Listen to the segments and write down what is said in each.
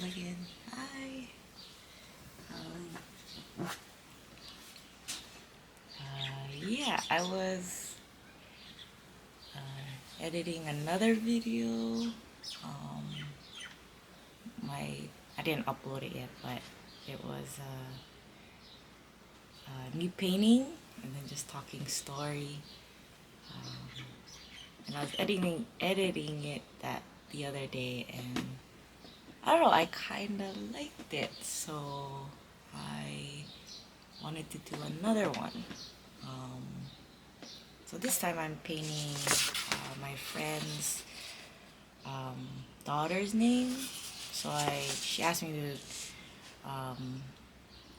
again. Hi. Um, yeah, I was editing another video. Um, I didn't upload it yet, but it was me painting and then just talking story. And I was editing it that the other day, and I don't know, I kind of liked it, so I wanted to do another one. Um, so this time I'm painting my friend's daughter's name. So she asked me to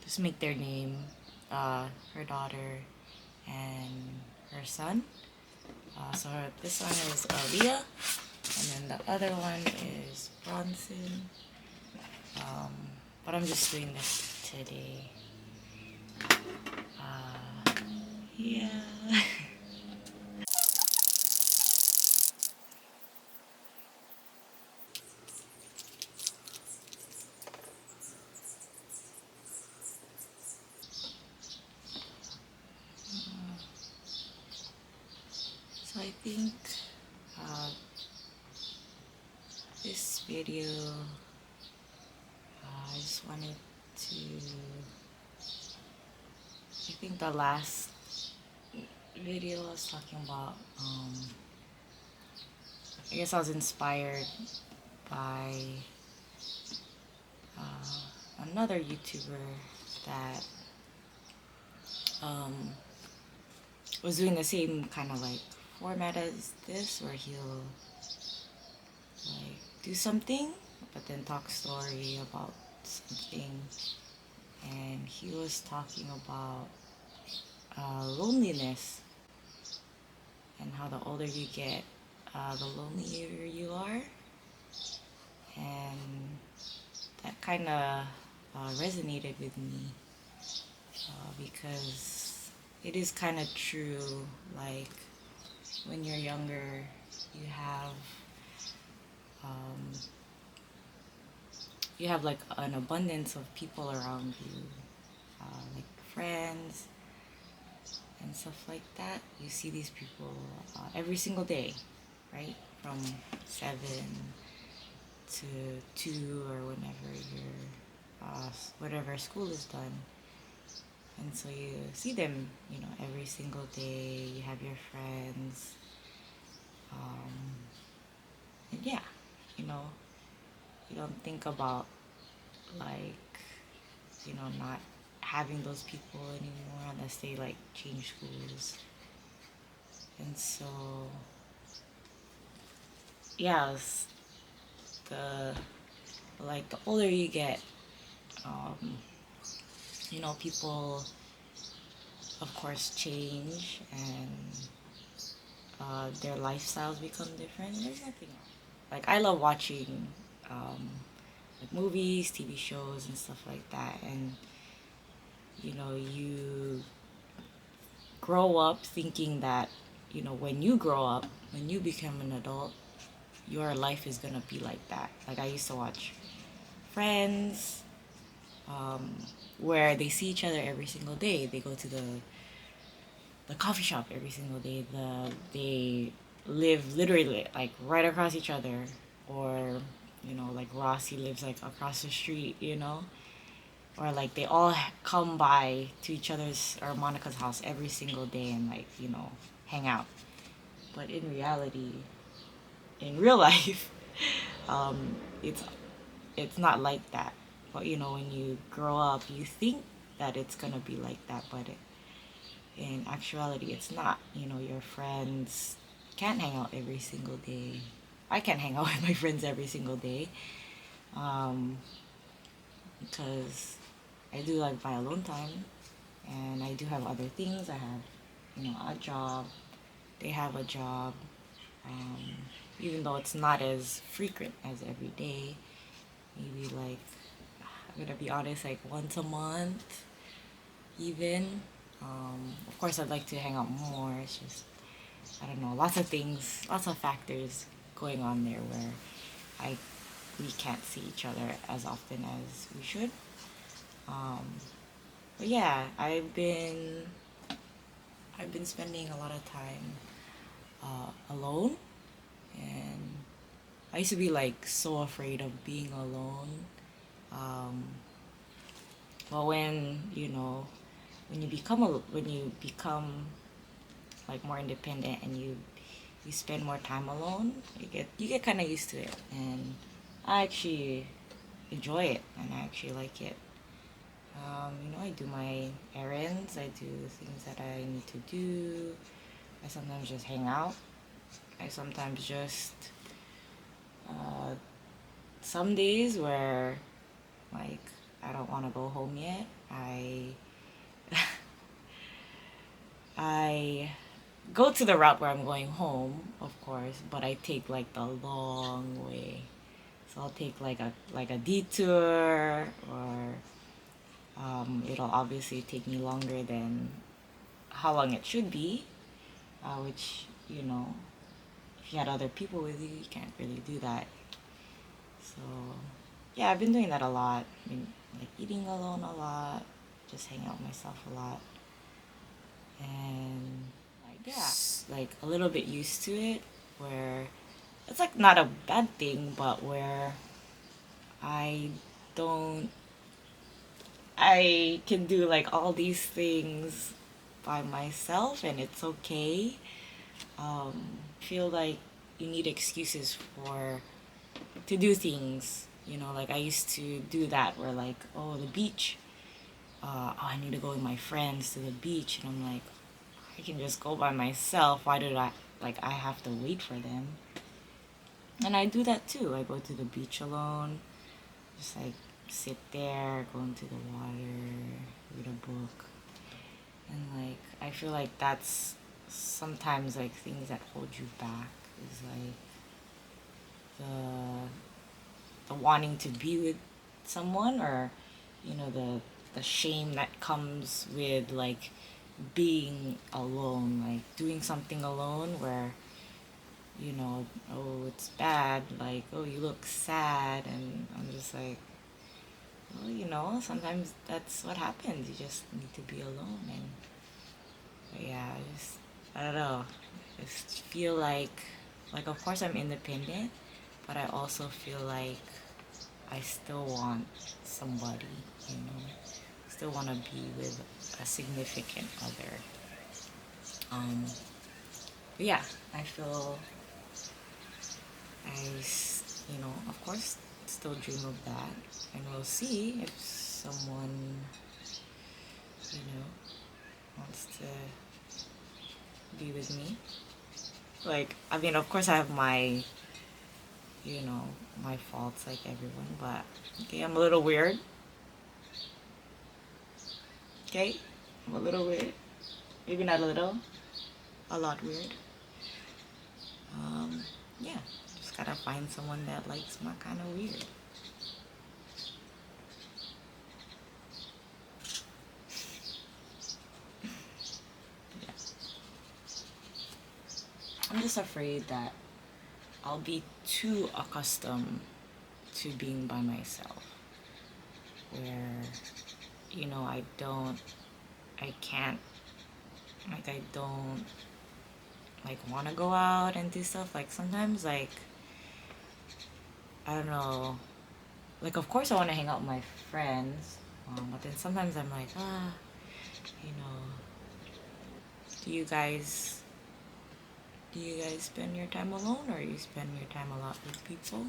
just make their name, her daughter and her son. This one is Alia, and then the other one is Bronson. But I'm just doing this today. Yeah. So I think this video, I just wanted to, I think the last video I was talking about, I guess I was inspired by another YouTuber that was doing the same kind of like format as this, where he'll like do something but then talk story about something. And he was talking about loneliness and how the older you get, the lonelier you are. And that kind of resonated with me because it is kind of true. Like when you're younger, you have um, like an abundance of people around you, like friends and stuff like that. You see these people every single day, right? From 7 to 2 or whenever whatever school is done. And so you see them, every single day. You have your friends. And yeah, you know, you don't think about like, not having those people anymore unless they like change schools. And so, yeah, the the older you get, people of course change, and their lifestyles become different. There's nothing wrong. Like I love watching like movies, TV shows, and stuff like that. And you grow up thinking that when you grow up, when you become an adult, your life is gonna be like that. Like I used to watch Friends, where they see each other every single day. They go to the coffee shop every single day. They live literally like right across each other, or like Ross, he lives like across the street, or like they all come by to each other's or Monica's house every single day and like hang out. But in reality, in real life, um, it's it's not like that. But when you grow up, you think that it's gonna be like that, but in actuality, it's not. Your friends can't hang out every single day. I can't hang out with my friends every single day, um, because I do like my alone time, and I do have other things. I have, a job. They have a job, um, even though it's not as frequent as every day. Maybe like, I'm gonna be honest, like once a month, even. Of course, I'd like to hang out more. It's just, I don't know, lots of things, lots of factors going on there where I we can't see each other as often as we should. Um, but yeah, I've been spending a lot of time alone, and I used to be like so afraid of being alone. Um, but when you become like more independent and you spend more time alone, you get kind of used to it, and I actually enjoy it and I actually like it. I do my errands, I do things that I need to do. I sometimes just hang out. I sometimes just uh, some days where like I don't want to go home yet. I go to the route where I'm going home, of course, but I take like the long way. So I'll take like a detour, or it'll obviously take me longer than how long it should be, which if you had other people with you, you can't really do that. So yeah, I've been doing that a lot. I mean, like eating alone a lot, just hanging out with myself a lot, and like like a little bit used to it, where it's like not a bad thing, but where I don't I can do like all these things by myself and it's okay. Feel like you need excuses for to do things. Like I used to do that where like, oh, the beach. I need to go with my friends to the beach, and I'm like, I can just go by myself. Why did I have to wait for them? And I do that too. I go to the beach alone, just like sit there, go into the water, read a book. And like I feel like that's sometimes like things that hold you back is like the wanting to be with someone, or the shame that comes with like being alone, like doing something alone where oh, it's bad, like, oh, you look sad, and I'm just like, well, sometimes that's what happens. You just need to be alone. And but yeah, I don't know. I just feel like of course I'm independent, but I also feel like I still want somebody, you know. Still want to be with a significant other. Um, but yeah, I feel of course, still dream of that, and we'll see if someone, you know, wants to be with me. Like, I mean, of course, I have you know, my faults like everyone, but okay, I'm a little weird. Okay, I'm a little weird. Maybe not a little, a lot weird. Um, yeah, just gotta find someone that likes my kind of weird. Yeah. I'm just afraid that I'll be too accustomed to being by myself, where I can't, like, I don't like want to go out and do stuff. Like sometimes, like, I don't know, like of course I want to hang out with my friends, but then sometimes I'm like, you know, do you guys spend your time alone, or you spend your time a lot with people?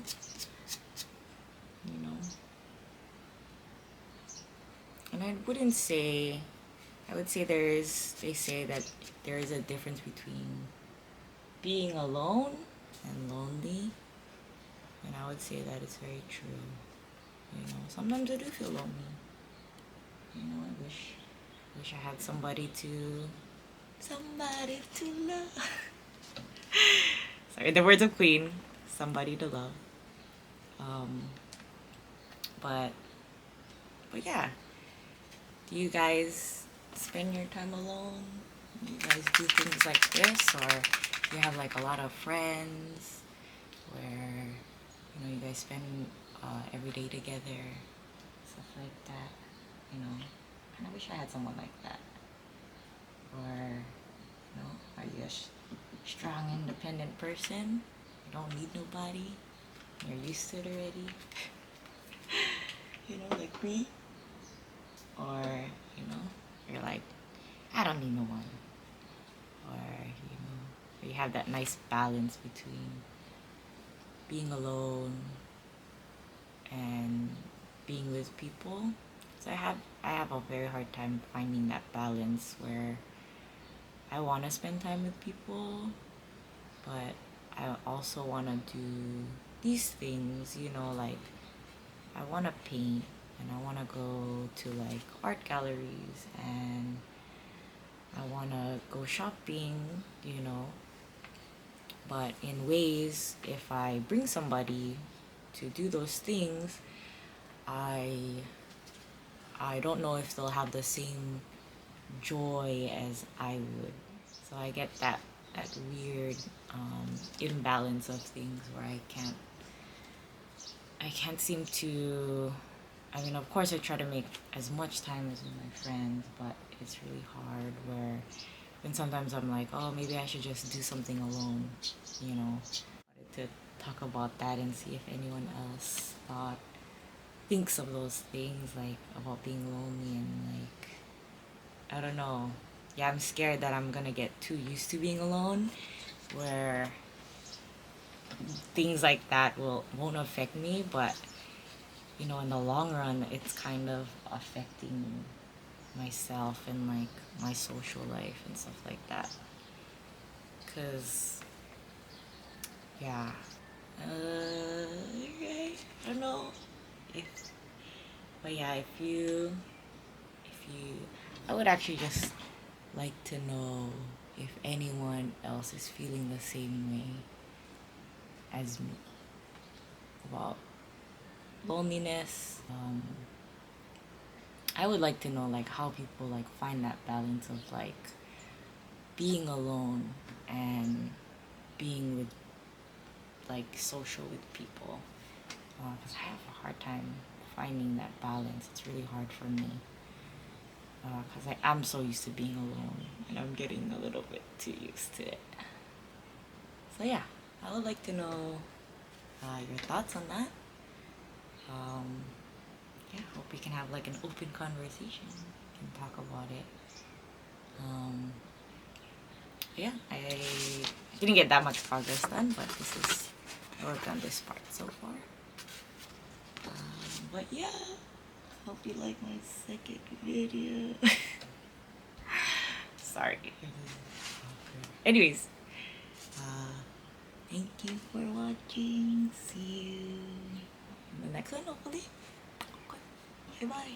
You know, and I would say they say that there is a difference between being alone and lonely, and I would say that it's very true. Sometimes I do feel lonely. I wish I had somebody to love. Sorry, the words of Queen, somebody to love. Um, but yeah, do you guys spend your time alone? Do you guys do things like this, or you have like a lot of friends where You know, you guys spend every day together, stuff like that. You know, kind of wish I had someone like that. Or, you know, are you a strong, independent person? You don't need nobody. You're used to it already. You know, like me. Or, you know, you're like, I don't need no one. Or, you know, you have that nice balance between being alone and being with people. So I have a very hard time finding that balance where I want to spend time with people, but I also want to do these things, you know, like I want to paint and I want to go to like art galleries and I want to go shopping, you know. But in ways, if I bring somebody to do those things, I I don't know if they'll have the same joy as I would. So I get that weird imbalance of things where I can't seem to. I mean, of course, I try to make as much time as with my friends, but it's really hard. Where then sometimes I'm like, oh, maybe I should just do something alone, you know. To talk about that and see if anyone else thinks of those things, like about being lonely and like I don't know. Yeah, I'm scared that I'm gonna get too used to being alone, where things like that won't affect me, but you know, in the long run, it's kind of affecting myself and like my social life and stuff like that. Cause yeah, okay, I don't know if, but yeah, if you, I would actually just like to know if anyone else is feeling the same way as me about loneliness. I would like to know like how people like find that balance of like being alone and being with like social with people. Because I have a hard time finding that balance. It's really hard for me. Because I'm so used to being alone and I'm getting a little bit too used to it. So yeah, I would like to know your thoughts on that. Um, yeah, hope we can have like an open conversation and talk about it. Um, yeah, I didn't get that much progress done, but I worked on this part so far. But yeah, hope you like my second video. Sorry. Anyways, uh, thank you for watching. See you in the next one, hopefully. Okay. Bye bye.